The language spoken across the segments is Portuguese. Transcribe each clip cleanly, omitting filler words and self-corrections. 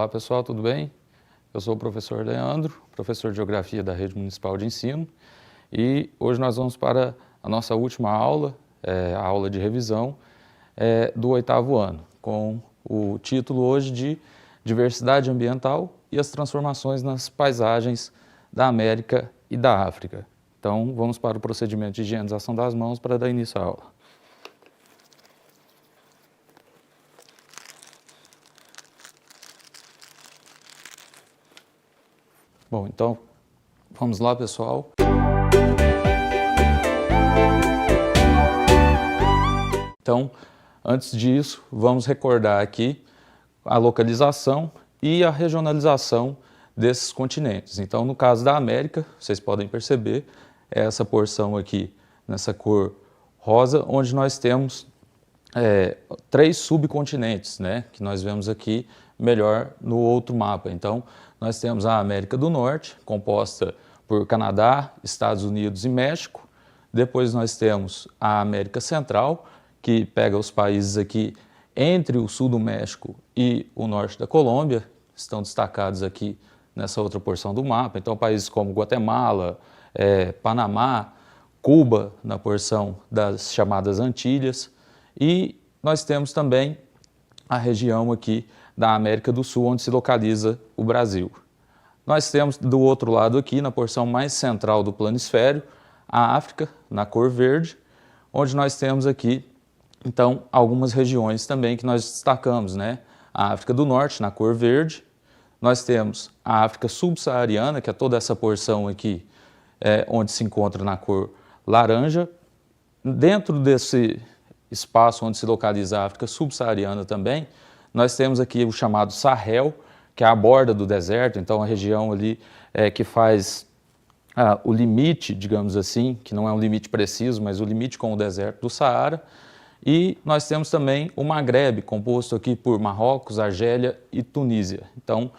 Olá pessoal, tudo bem? Eu sou o professor Leandro, professor de Geografia da Rede Municipal de Ensino, e hoje nós vamos para a nossa última aula, a aula de revisão do 8º ano, com o título hoje de Diversidade Ambiental e as transformações nas paisagens da América e da África. Então vamos para o procedimento de higienização das mãos para dar início à aula. Bom, então, vamos lá, pessoal. Então, antes disso, vamos recordar aqui a localização e a regionalização desses continentes. Então, no caso da América, vocês podem perceber, é essa porção aqui, nessa cor rosa, onde nós temos 3 subcontinentes, né, que nós vemos aqui melhor no outro mapa. Então, nós temos a América do Norte, composta por Canadá, Estados Unidos e México. Depois nós temos a América Central, que pega os países aqui entre o sul do México e o norte da Colômbia, estão destacados aqui nessa outra porção do mapa. Então, países como Guatemala, Panamá, Cuba, na porção das chamadas Antilhas. E nós temos também a região aqui da América do Sul, onde se localiza o Brasil. Nós temos do outro lado aqui, na porção mais central do planisfério, a África, na cor verde, onde nós temos aqui, então, algumas regiões também que nós destacamos, né? A África do Norte, na cor verde, nós temos a África subsaariana, que é toda essa porção aqui, onde se encontra na cor laranja. Dentro desse espaço onde se localiza a África subsaariana também, nós temos aqui o chamado Sahel, que é a borda do deserto, então a região ali que faz o limite, digamos assim, que não é um limite preciso, mas o limite com o deserto do Saara. E nós temos também o Magrebe, composto aqui por Marrocos, Argélia e Tunísia. Então,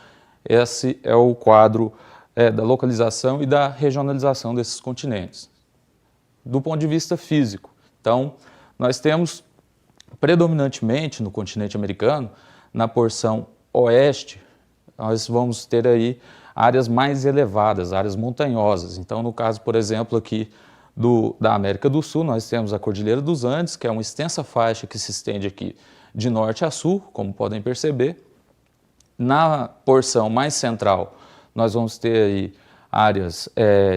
esse é o quadro da localização e da regionalização desses continentes. Do ponto de vista físico, então, nós temos predominantemente no continente americano, na porção oeste, nós vamos ter aí áreas mais elevadas, áreas montanhosas. Então, no caso, por exemplo, aqui da América do Sul, nós temos a Cordilheira dos Andes, que é uma extensa faixa que se estende aqui de norte a sul, como podem perceber. Na porção mais central, nós vamos ter aí áreas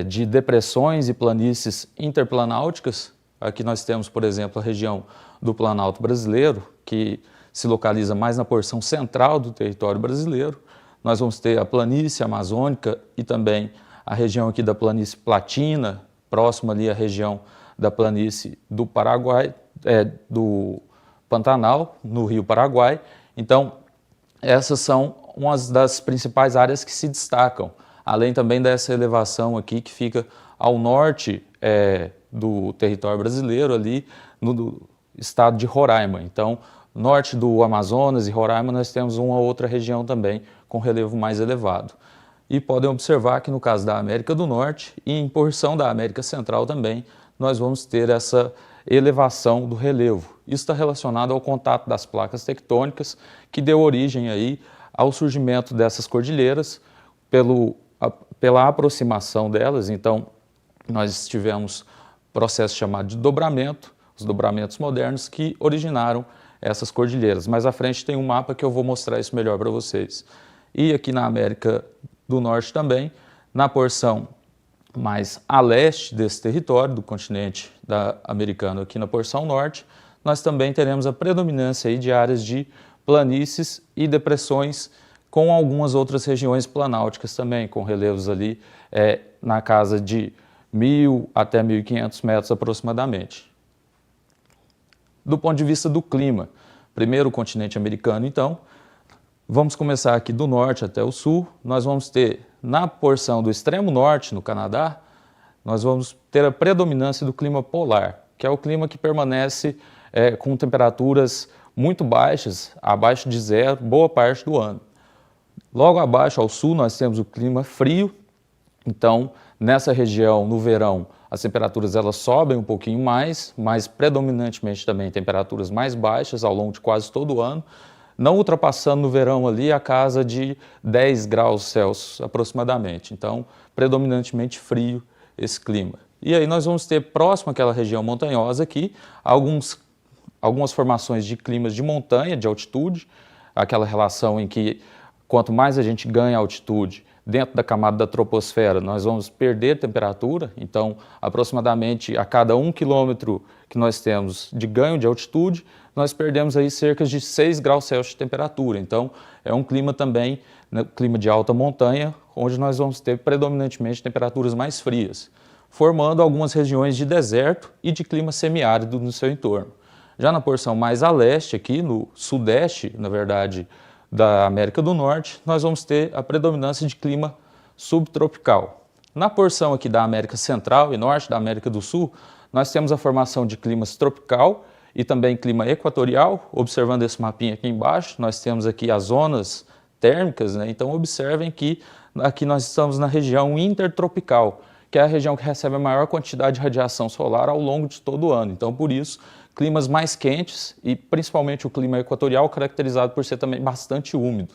de depressões e planícies interplanáuticas. Aqui nós temos, por exemplo, a região do Planalto Brasileiro, que se localiza mais na porção central do território brasileiro. Nós vamos ter a planície amazônica e também a região aqui da planície platina, próxima ali à região da planície do Paraguai, do Pantanal, no Rio Paraguai. Então, essas são umas das principais áreas que se destacam, além também dessa elevação aqui que fica ao norte do território brasileiro, ali no estado de Roraima. Então, norte do Amazonas e Roraima, nós temos uma outra região também com relevo mais elevado. E podem observar que no caso da América do Norte e em porção da América Central também, nós vamos ter essa elevação do relevo. Isso está relacionado ao contato das placas tectônicas que deu origem aí ao surgimento dessas cordilheiras pela aproximação delas. Então, nós tivemos processo chamado de dobramento, os dobramentos modernos que originaram essas cordilheiras. Mais à frente tem um mapa que eu vou mostrar isso melhor para vocês. E aqui na América do Norte também, na porção mais a leste desse território, do continente americano aqui na porção norte, nós também teremos a predominância aí de áreas de planícies e depressões, com algumas outras regiões planáuticas também, com relevos ali na casa de 1.000 até 1.500 metros aproximadamente. Do ponto de vista do clima, primeiro o continente americano, então, vamos começar aqui do norte até o sul. Nós vamos ter, na porção do extremo norte, no Canadá, nós vamos ter a predominância do clima polar, que é o clima que permanece com temperaturas muito baixas, abaixo de zero, boa parte do ano. Logo abaixo, ao sul, nós temos o clima frio. Então, nessa região, no verão, as temperaturas elas sobem um pouquinho mais, mas predominantemente também temperaturas mais baixas ao longo de quase todo o ano. não ultrapassando no verão ali a casa de 10 graus Celsius aproximadamente. Então, predominantemente frio esse clima. E aí nós vamos ter próximo àquela região montanhosa aqui, algumas formações de climas de montanha, de altitude, aquela relação em que quanto mais a gente ganha altitude dentro da camada da troposfera, nós vamos perder temperatura. Então, aproximadamente a cada 1 quilômetro que nós temos de ganho de altitude, nós perdemos aí cerca de 6 graus Celsius de temperatura. Então, é um clima também, né, clima de alta montanha, onde nós vamos ter predominantemente temperaturas mais frias, formando algumas regiões de deserto e de clima semiárido no seu entorno. Já na porção mais a leste, aqui no sudeste, na verdade, da América do Norte, nós vamos ter a predominância de clima subtropical. Na porção aqui da América Central e Norte da América do Sul, nós temos a formação de climas tropical e também clima equatorial. Observando esse mapinha aqui embaixo, nós temos aqui as zonas térmicas, né? Então observem que aqui nós estamos na região intertropical, que é a região que recebe a maior quantidade de radiação solar ao longo de todo o ano. Então, por isso, climas mais quentes e principalmente o clima equatorial, caracterizado por ser também bastante úmido.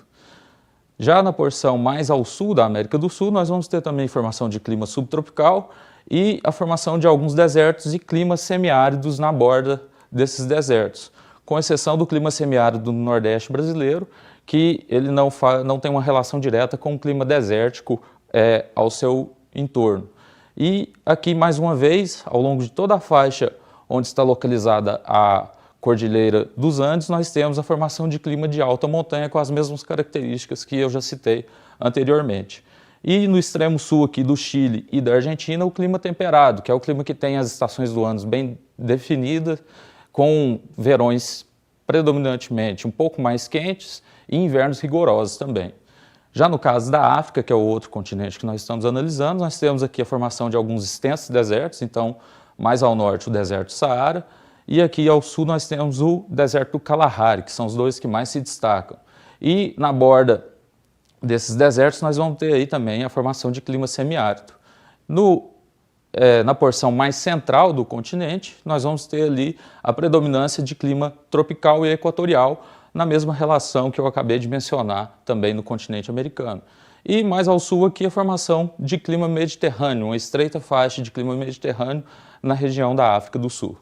Já na porção mais ao sul da América do Sul, nós vamos ter também formação de clima subtropical e a formação de alguns desertos e climas semiáridos na borda desses desertos, com exceção do clima semiárido no Nordeste brasileiro, que ele não tem uma relação direta com o clima desértico ao seu entorno. E aqui, mais uma vez, ao longo de toda a faixa onde está localizada a Cordilheira dos Andes, nós temos a formação de clima de alta montanha com as mesmas características que eu já citei anteriormente. E no extremo sul aqui do Chile e da Argentina, o clima temperado, que é o clima que tem as estações do ano bem definidas, com verões predominantemente um pouco mais quentes e invernos rigorosos também. Já no caso da África, que é o outro continente que nós estamos analisando, nós temos aqui a formação de alguns extensos desertos, então mais ao norte o deserto Saara, e aqui ao sul nós temos o deserto do Kalahari, que são os dois que mais se destacam. E na borda desses desertos nós vamos ter aí também a formação de clima semiárido. Na porção mais central do continente, nós vamos ter ali a predominância de clima tropical e equatorial, na mesma relação que eu acabei de mencionar também no continente americano. E mais ao sul aqui a formação de clima mediterrâneo, uma estreita faixa de clima mediterrâneo na região da África do Sul.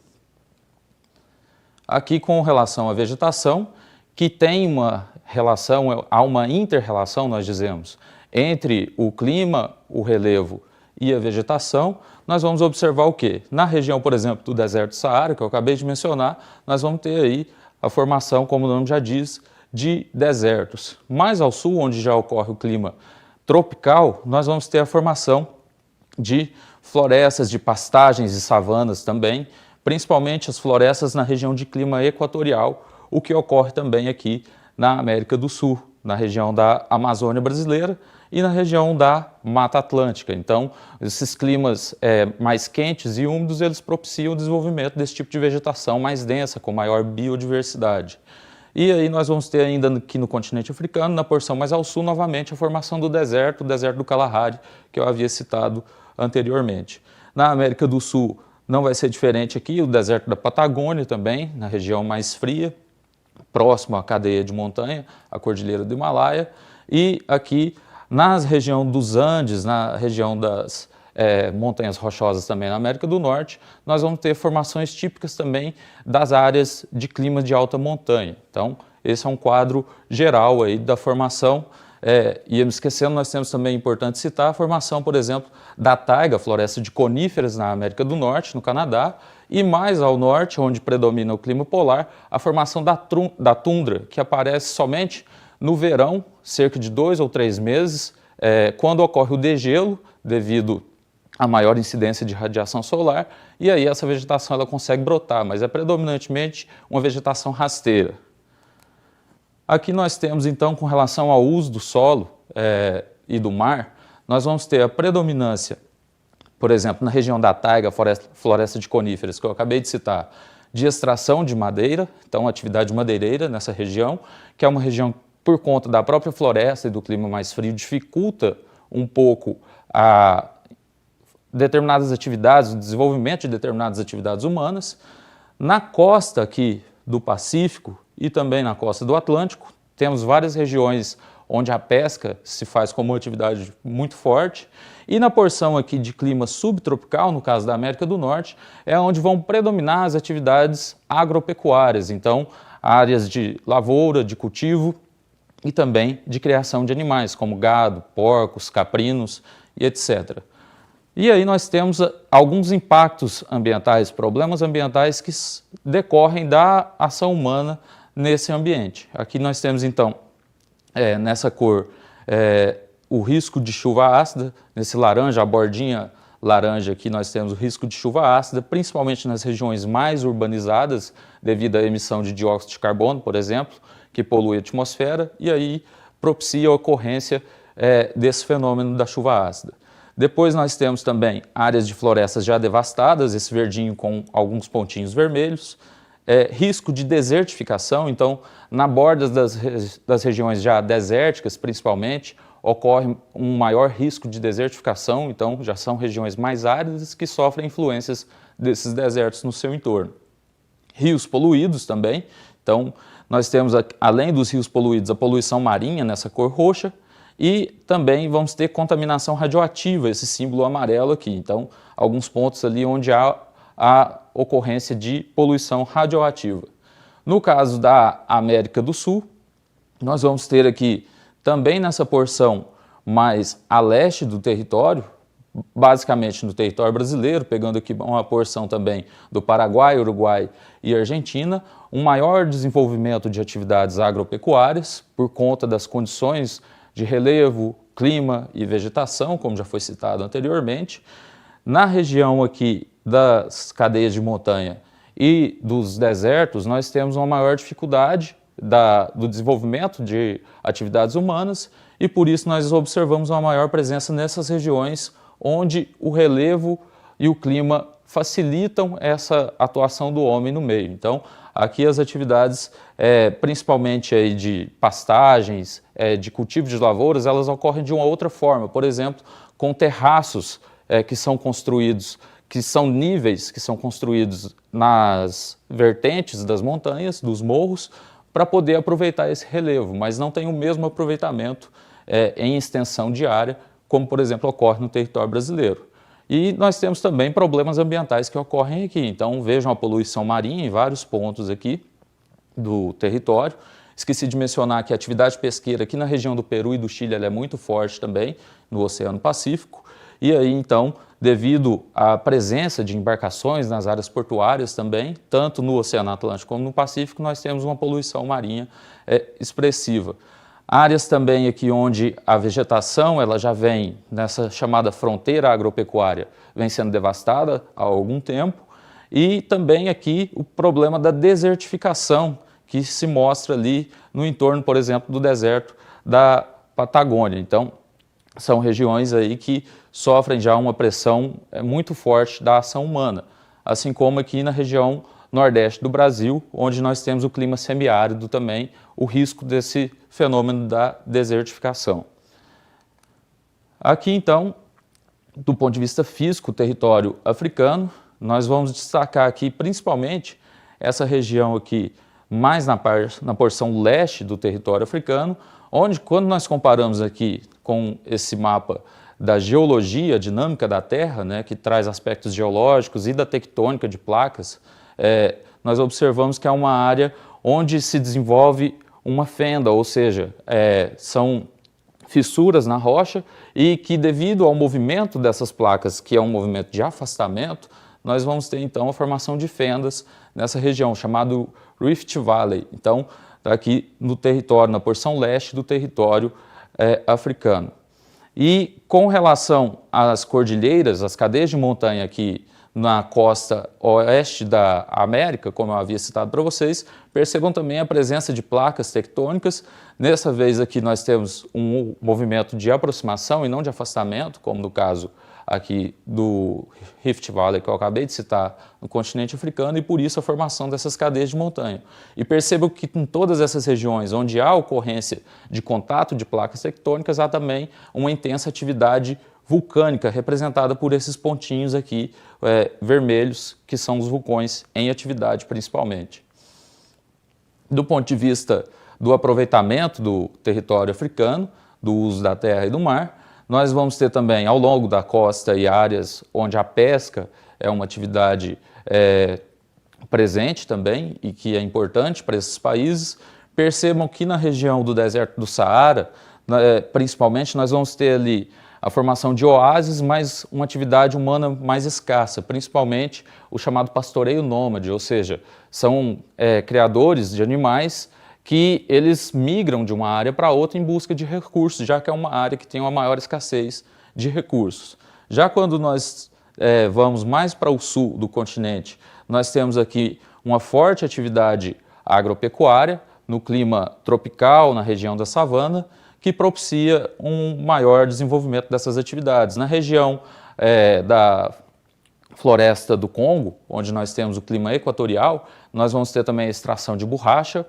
Aqui com relação à vegetação, que tem uma relação, há uma inter-relação, nós dizemos, entre o clima, o relevo e a vegetação, nós vamos observar o quê? Na região, por exemplo, do deserto do Saara, que eu acabei de mencionar, nós vamos ter aí a formação, como o nome já diz, de desertos. Mais ao sul, onde já ocorre o clima tropical, nós vamos ter a formação de florestas, de pastagens e savanas também, principalmente as florestas na região de clima equatorial, o que ocorre também aqui na América do Sul, na região da Amazônia brasileira e na região da Mata Atlântica. Então, esses climas mais quentes e úmidos, eles propiciam o desenvolvimento desse tipo de vegetação mais densa, com maior biodiversidade. E aí nós vamos ter ainda aqui no continente africano, na porção mais ao sul, novamente a formação do deserto, o deserto do Kalahari, que eu havia citado anteriormente. Na América do Sul não vai ser diferente aqui, o deserto da Patagônia também, na região mais fria, próximo à cadeia de montanha, a Cordilheira do Himalaia, e aqui na região dos Andes, na região das montanhas rochosas também na América do Norte, nós vamos ter formações típicas também das áreas de clima de alta montanha. Então, esse é um quadro geral aí da formação. E não esquecendo, nós temos também, importante citar, a formação, por exemplo, da taiga, floresta de coníferas na América do Norte, no Canadá, e mais ao norte, onde predomina o clima polar, a formação da tundra, que aparece somente no verão, cerca de 2 ou 3 meses, quando ocorre o degelo, devido à maior incidência de radiação solar, e aí essa vegetação ela consegue brotar, mas é predominantemente uma vegetação rasteira. Aqui nós temos então, com relação ao uso do solo e do mar, nós vamos ter a predominância, por exemplo, na região da taiga, floresta de coníferas, que eu acabei de citar, de extração de madeira, então atividade madeireira nessa região, que é uma região por conta da própria floresta e do clima mais frio, dificulta um pouco a determinadas atividades, o desenvolvimento de determinadas atividades humanas. Na costa aqui do Pacífico e também na costa do Atlântico. Temos várias regiões onde a pesca se faz como uma atividade muito forte, e na porção aqui de clima subtropical, no caso da América do Norte, é onde vão predominar as atividades agropecuárias, então áreas de lavoura, de cultivo e também de criação de animais, como gado, porcos, caprinos e etc. E aí nós temos alguns impactos ambientais, problemas ambientais que decorrem da ação humana nesse ambiente. Aqui nós temos então, nessa cor, o risco de chuva ácida, nesse laranja, a bordinha laranja aqui nós temos o risco de chuva ácida, principalmente nas regiões mais urbanizadas, devido à emissão de dióxido de carbono, por exemplo, que polui a atmosfera e aí propicia a ocorrência desse fenômeno da chuva ácida. Depois nós temos também áreas de florestas já devastadas, esse verdinho com alguns pontinhos vermelhos, risco de desertificação, então na borda das regiões já desérticas principalmente, ocorre um maior risco de desertificação, então já são regiões mais áridas que sofrem influências desses desertos no seu entorno. Rios poluídos também, então nós temos, além dos rios poluídos, a poluição marinha nessa cor roxa, e também vamos ter contaminação radioativa, esse símbolo amarelo aqui. Então, alguns pontos ali onde há a ocorrência de poluição radioativa. No caso da América do Sul, nós vamos ter aqui também nessa porção mais a leste do território, basicamente no território brasileiro, pegando aqui uma porção também do Paraguai, Uruguai e Argentina, um maior desenvolvimento de atividades agropecuárias por conta das condições de relevo, clima e vegetação, como já foi citado anteriormente. Na região aqui das cadeias de montanha e dos desertos, nós temos uma maior dificuldade do desenvolvimento de atividades humanas e por isso nós observamos uma maior presença nessas regiões onde o relevo e o clima facilitam essa atuação do homem no meio. Então, aqui as atividades, principalmente aí de pastagens, de cultivo de lavouras, elas ocorrem de uma outra forma, por exemplo, com terraços que são construídos, que são níveis, que são construídos nas vertentes das montanhas, dos morros, para poder aproveitar esse relevo, mas não tem o mesmo aproveitamento em extensão de área, como por exemplo ocorre no território brasileiro. E nós temos também problemas ambientais que ocorrem aqui, então vejam a poluição marinha em vários pontos aqui do território. Esqueci de mencionar que a atividade pesqueira aqui na região do Peru e do Chile ela é muito forte também, no Oceano Pacífico, e aí então, devido à presença de embarcações nas áreas portuárias também, tanto no Oceano Atlântico como no Pacífico, nós temos uma poluição marinha expressiva. Áreas também aqui onde a vegetação ela já vem nessa chamada fronteira agropecuária, vem sendo devastada há algum tempo, e também aqui o problema da desertificação que se mostra ali no entorno, por exemplo, do deserto da Patagônia. Então, são regiões aí que sofrem já uma pressão muito forte da ação humana, assim como aqui na região nordeste do Brasil, onde nós temos o clima semiárido também, o risco desse fenômeno da desertificação. Aqui então, do ponto de vista físico, o território africano, nós vamos destacar aqui principalmente essa região aqui, mais na porção leste do território africano, onde quando nós comparamos aqui com esse mapa da geologia dinâmica da Terra, né, que traz aspectos geológicos e da tectônica de placas, nós observamos que é uma área onde se desenvolve uma fenda, ou seja, são fissuras na rocha e que devido ao movimento dessas placas, que é um movimento de afastamento, nós vamos ter então a formação de fendas nessa região, chamado Rift Valley. Então, aqui no território, na porção leste do território africano. E com relação às cordilheiras, as cadeias de montanha aqui na costa oeste da América, como eu havia citado para vocês, percebam também a presença de placas tectônicas. Dessa vez aqui nós temos um movimento de aproximação e não de afastamento, como no caso aqui do Rift Valley que eu acabei de citar no continente africano, e por isso a formação dessas cadeias de montanha. E percebam que em todas essas regiões onde há ocorrência de contato de placas tectônicas, há também uma intensa atividade vulcânica, representada por esses pontinhos aqui vermelhos, que são os vulcões em atividade principalmente. Do ponto de vista do aproveitamento do território africano, do uso da terra e do mar, nós vamos ter também ao longo da costa e áreas onde a pesca é uma atividade presente também e que é importante para esses países. Percebam que na região do deserto do Saara, principalmente, nós vamos ter ali a formação de oásis, mas uma atividade humana mais escassa, principalmente o chamado pastoreio nômade, ou seja, são criadores de animais que eles migram de uma área para outra em busca de recursos, já que é uma área que tem uma maior escassez de recursos. Já quando nós vamos mais para o sul do continente, nós temos aqui uma forte atividade agropecuária, no clima tropical, na região da savana, que propicia um maior desenvolvimento dessas atividades. Na região da floresta do Congo, onde nós temos o clima equatorial, nós vamos ter também a extração de borracha,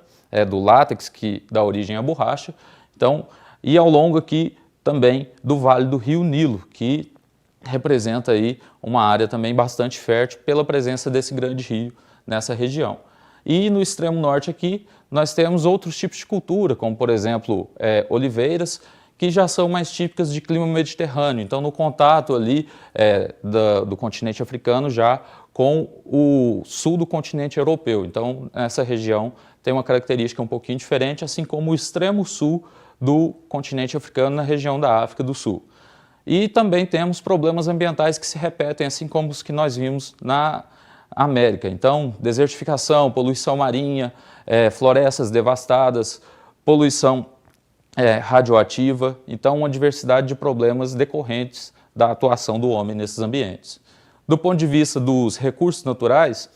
do látex que dá origem à borracha, então, e ao longo aqui também do Vale do Rio Nilo, que representa aí uma área também bastante fértil pela presença desse grande rio nessa região. E no extremo norte aqui, nós temos outros tipos de cultura, como por exemplo, oliveiras, que já são mais típicas de clima mediterrâneo. Então, no contato ali do continente africano já com o sul do continente europeu. Então, essa região tem uma característica um pouquinho diferente, assim como o extremo sul do continente africano na região da África do Sul. E também temos problemas ambientais que se repetem, assim como os que nós vimos na América. Então, desertificação, poluição marinha, florestas devastadas, poluição radioativa, então uma diversidade de problemas decorrentes da atuação do homem nesses ambientes. Do ponto de vista dos recursos naturais,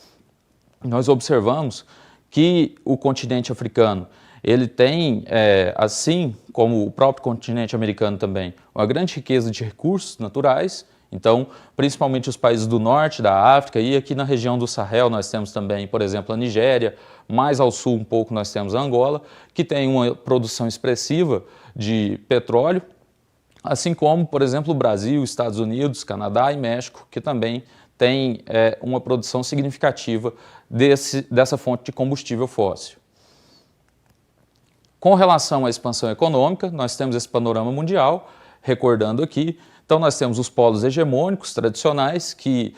nós observamos que o continente africano ele tem, assim como o próprio continente americano também, uma grande riqueza de recursos naturais. Então, principalmente os países do norte da África e aqui na região do Sahel nós temos também, por exemplo, a Nigéria, mais ao sul um pouco nós temos a Angola, que tem uma produção expressiva de petróleo, assim como, por exemplo, o Brasil, Estados Unidos, Canadá e México, que também tem uma produção significativa dessa fonte de combustível fóssil. Com relação à expansão econômica, nós temos esse panorama mundial, recordando aqui. Então, nós temos os polos hegemônicos tradicionais que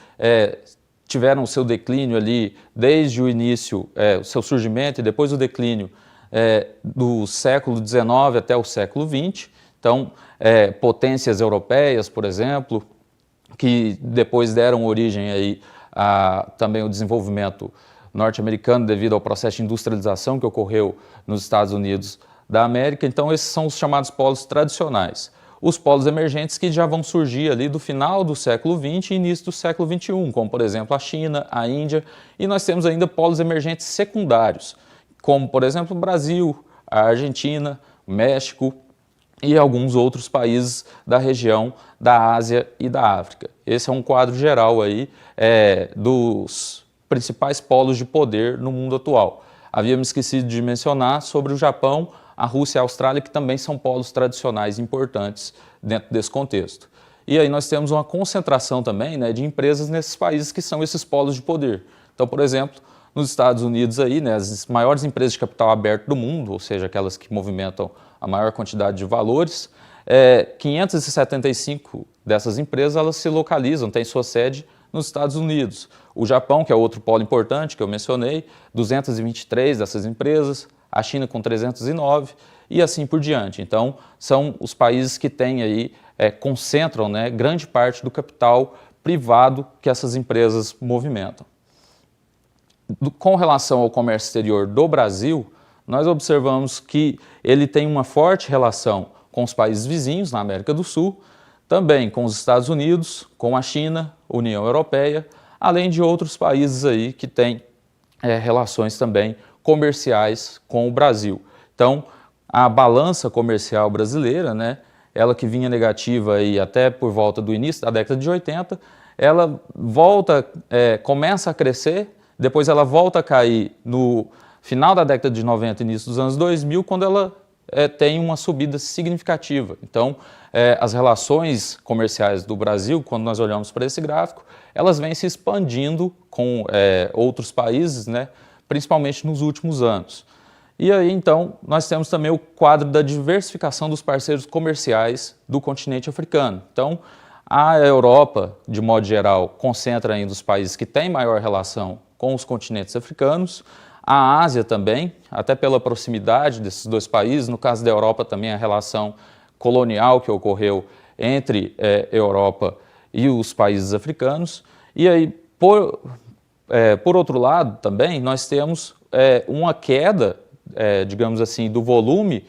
tiveram o seu declínio ali desde o início, o seu surgimento e depois o declínio do século XIX até o século XX. Então, potências europeias, por exemplo, que depois deram origem aí a também o desenvolvimento norte-americano devido ao processo de industrialização que ocorreu nos Estados Unidos da América. Então, esses são os chamados polos tradicionais. Os polos emergentes que já vão surgir ali do final do século XX e início do século XXI, como por exemplo a China, a Índia, e nós temos ainda polos emergentes secundários, como por exemplo o Brasil, a Argentina, o México e alguns outros países da região da Ásia e da África. Esse é um quadro geral aí dos principais polos de poder no mundo atual. Havíamos esquecido de mencionar sobre o Japão, a Rússia e a Austrália, que também são polos tradicionais importantes dentro desse contexto. E aí nós temos uma concentração também de empresas nesses países que são esses polos de poder. Então, por exemplo, nos Estados Unidos, aí, as maiores empresas de capital aberto do mundo, ou seja, aquelas que movimentam a maior quantidade de valores, 575 dessas empresas elas se localizam, têm sua sede nos Estados Unidos. O Japão, que é outro polo importante que eu mencionei, 223 dessas empresas, a China com 309 e assim por diante. Então, são os países que têm aí, concentram grande parte do capital privado que essas empresas movimentam. Com relação ao comércio exterior do Brasil, nós observamos que ele tem uma forte relação com os países vizinhos na América do Sul, também com os Estados Unidos, com a China, União Europeia, além de outros países aí que têm relações também comerciais com o Brasil. Então, a balança comercial brasileira, ela que vinha negativa aí até por volta do início da década de 80, ela volta, começa a crescer, depois ela volta a cair no final da década de 90 e início dos anos 2000, quando ela tem uma subida significativa. Então, as relações comerciais do Brasil, quando nós olhamos para esse gráfico, elas vêm se expandindo com outros países, principalmente nos últimos anos. E aí, então, nós temos também o quadro da diversificação dos parceiros comerciais do continente africano. Então, a Europa, de modo geral, concentra ainda os países que têm maior relação com os continentes africanos. A Ásia também, até pela proximidade desses dois países. No caso da Europa também a relação colonial que ocorreu entre Europa e os países africanos. E aí, por outro lado, também nós temos uma queda, digamos assim, do volume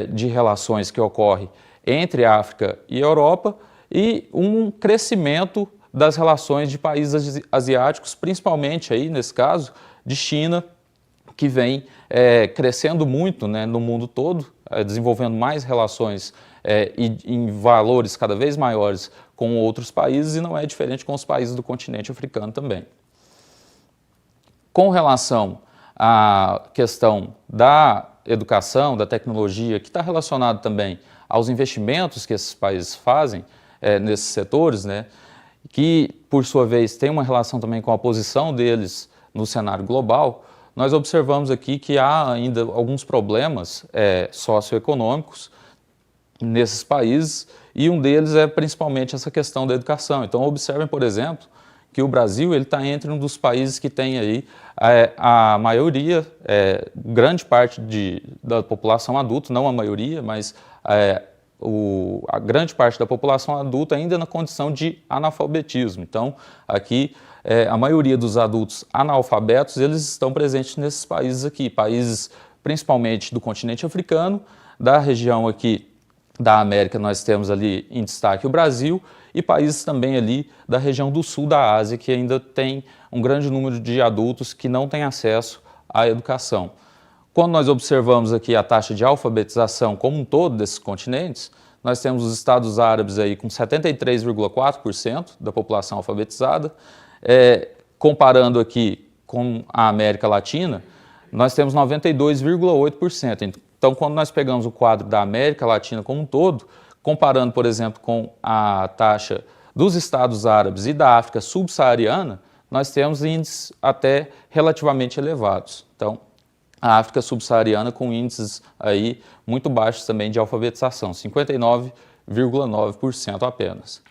de relações que ocorre entre a África e a Europa e um crescimento das relações de países asiáticos, principalmente aí, nesse caso, de China, que vem crescendo muito, né, no mundo todo, desenvolvendo mais relações e em valores cada vez maiores com outros países, e não é diferente com os países do continente africano também. Com relação à questão da educação, da tecnologia, que está relacionado também aos investimentos que esses países fazem nesses setores, né, que, por sua vez, tem uma relação também com a posição deles no cenário global, nós observamos aqui que há ainda alguns problemas socioeconômicos nesses países, e um deles é principalmente essa questão da educação. Então, observem, por exemplo, que o Brasil está entre um dos países que tem aí a maioria, grande parte da população adulta, não a maioria, mas a grande parte da população adulta ainda na condição de analfabetismo. Então, aqui, a maioria dos adultos analfabetos, eles estão presentes nesses países aqui, países principalmente do continente africano, da região aqui da América, nós temos ali em destaque o Brasil, e países também ali da região do sul da Ásia, que ainda tem um grande número de adultos que não têm acesso à educação. Quando nós observamos aqui a taxa de alfabetização como um todo desses continentes, nós temos os Estados Árabes aí com 73,4% da população alfabetizada. Comparando aqui com a América Latina, nós temos 92,8%. Então, quando nós pegamos o quadro da América Latina como um todo, comparando, por exemplo, com a taxa dos Estados Árabes e da África subsaariana, nós temos índices até relativamente elevados. Então, a África subsaariana com índices aí muito baixos também de alfabetização, 59,9% apenas.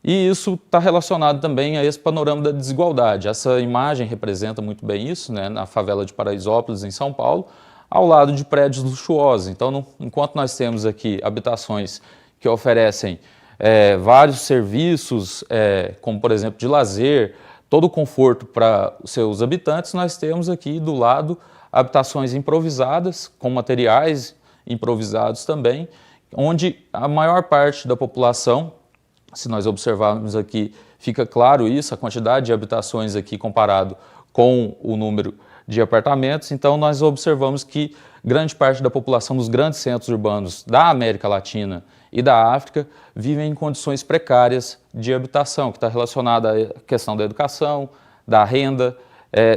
E isso está relacionado também a esse panorama da desigualdade. Essa imagem representa muito bem isso, né, na favela de Paraisópolis, em São Paulo, ao lado de prédios luxuosos. Então, enquanto nós temos aqui habitações que oferecem vários serviços, como por exemplo de lazer, todo o conforto para os seus habitantes, nós temos aqui do lado habitações improvisadas, com materiais improvisados também, onde a maior parte da população, se nós observarmos aqui, fica claro isso, a quantidade de habitações aqui comparado com o número de apartamentos. Então, nós observamos que grande parte da população dos grandes centros urbanos da América Latina e da África vivem em condições precárias de habitação, que está relacionada à questão da educação, da renda,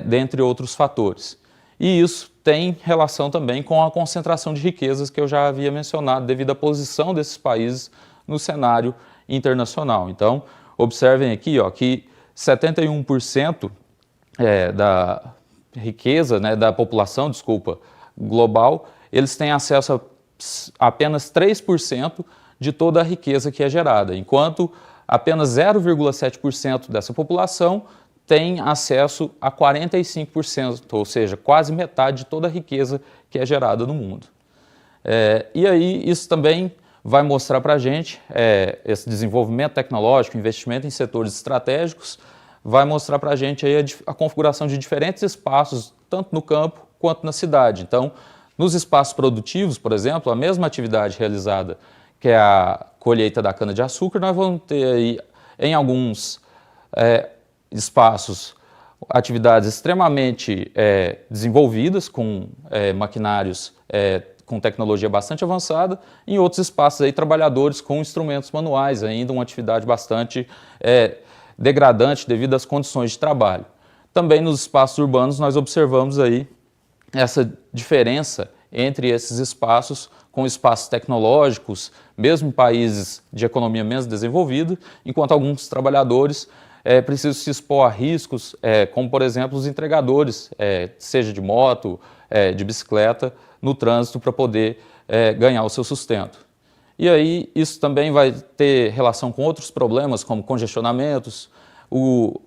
dentre outros fatores. E isso tem relação também com a concentração de riquezas que eu já havia mencionado, devido à posição desses países no cenário internacional. Então, observem aqui que 71% da riqueza, né, da população, global, eles têm acesso a apenas 3% de toda a riqueza que é gerada, enquanto apenas 0,7% dessa população tem acesso a 45%, ou seja, quase metade de toda a riqueza que é gerada no mundo. E aí isso também vai mostrar para a gente, esse desenvolvimento tecnológico, investimento em setores estratégicos, vai mostrar para a gente aí a configuração de diferentes espaços, tanto no campo quanto na cidade. Então, nos espaços produtivos, por exemplo, a mesma atividade realizada, que é a colheita da cana-de-açúcar, nós vamos ter aí, em alguns espaços, atividades extremamente desenvolvidas, com maquinários com tecnologia bastante avançada, em outros espaços aí, trabalhadores com instrumentos manuais, ainda uma atividade bastante degradante devido às condições de trabalho. Também nos espaços urbanos nós observamos aí essa diferença entre esses espaços com espaços tecnológicos, mesmo em países de economia menos desenvolvida, enquanto alguns trabalhadores precisam se expor a riscos, como por exemplo os entregadores, seja de moto, de bicicleta, no trânsito para poder ganhar o seu sustento. E aí isso também vai ter relação com outros problemas, como congestionamentos, o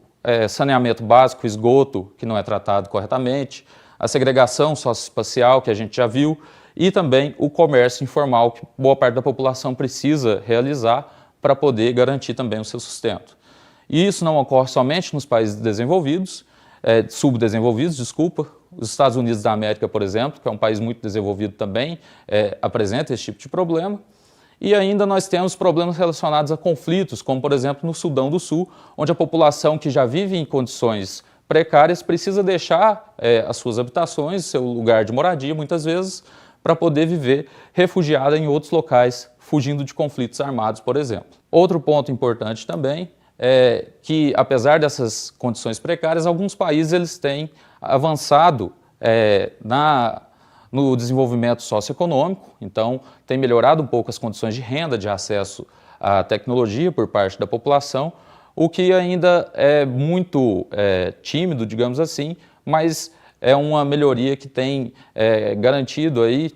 saneamento básico, esgoto que não é tratado corretamente, a segregação socioespacial que a gente já viu e também o comércio informal que boa parte da população precisa realizar para poder garantir também o seu sustento. E isso não ocorre somente nos países desenvolvidos, subdesenvolvidos, desculpa. Os Estados Unidos da América, por exemplo, que é um país muito desenvolvido também, apresenta esse tipo de problema. E ainda nós temos problemas relacionados a conflitos, como por exemplo no Sudão do Sul, onde a população que já vive em condições precárias precisa deixar as suas habitações, seu lugar de moradia, muitas vezes, para poder viver refugiada em outros locais, fugindo de conflitos armados, por exemplo. Outro ponto importante também é que, apesar dessas condições precárias, alguns países eles têm avançado no desenvolvimento socioeconômico, então tem melhorado um pouco as condições de renda, de acesso à tecnologia por parte da população, o que ainda é muito tímido, digamos assim, mas é uma melhoria que tem garantido aí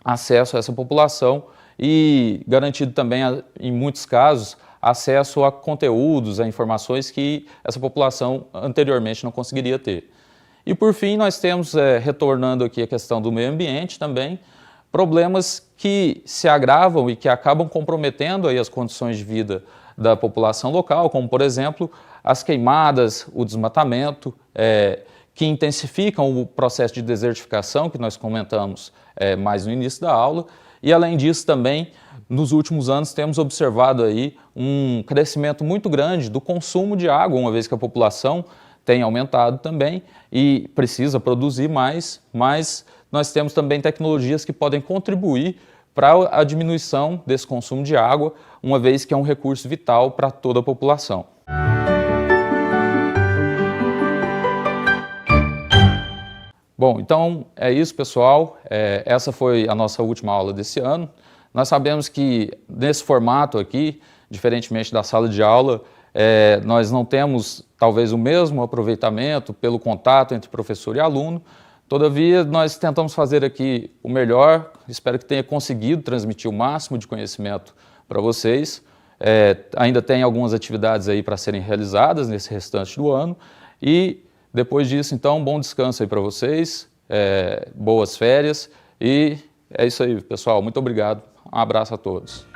acesso a essa população e garantido também, em muitos casos, acesso a conteúdos, a informações que essa população anteriormente não conseguiria ter. E por fim, nós temos, retornando aqui a questão do meio ambiente também, problemas que se agravam e que acabam comprometendo aí as condições de vida da população local, como por exemplo, as queimadas, o desmatamento, que intensificam o processo de desertificação, que nós comentamos mais no início da aula, e além disso também, nos últimos anos temos observado aí um crescimento muito grande do consumo de água, uma vez que a população tem aumentado também e precisa produzir mais, mas nós temos também tecnologias que podem contribuir para a diminuição desse consumo de água, uma vez que é um recurso vital para toda a população. Bom, então é isso, pessoal. Essa foi a nossa última aula desse ano. Nós sabemos que nesse formato aqui, diferentemente da sala de aula, nós não temos talvez o mesmo aproveitamento pelo contato entre professor e aluno. Todavia, nós tentamos fazer aqui o melhor, espero que tenha conseguido transmitir o máximo de conhecimento para vocês. Ainda tem algumas atividades aí para serem realizadas nesse restante do ano e depois disso, então, bom descanso aí para vocês, boas férias e é isso aí, pessoal. Muito obrigado. Um abraço a todos.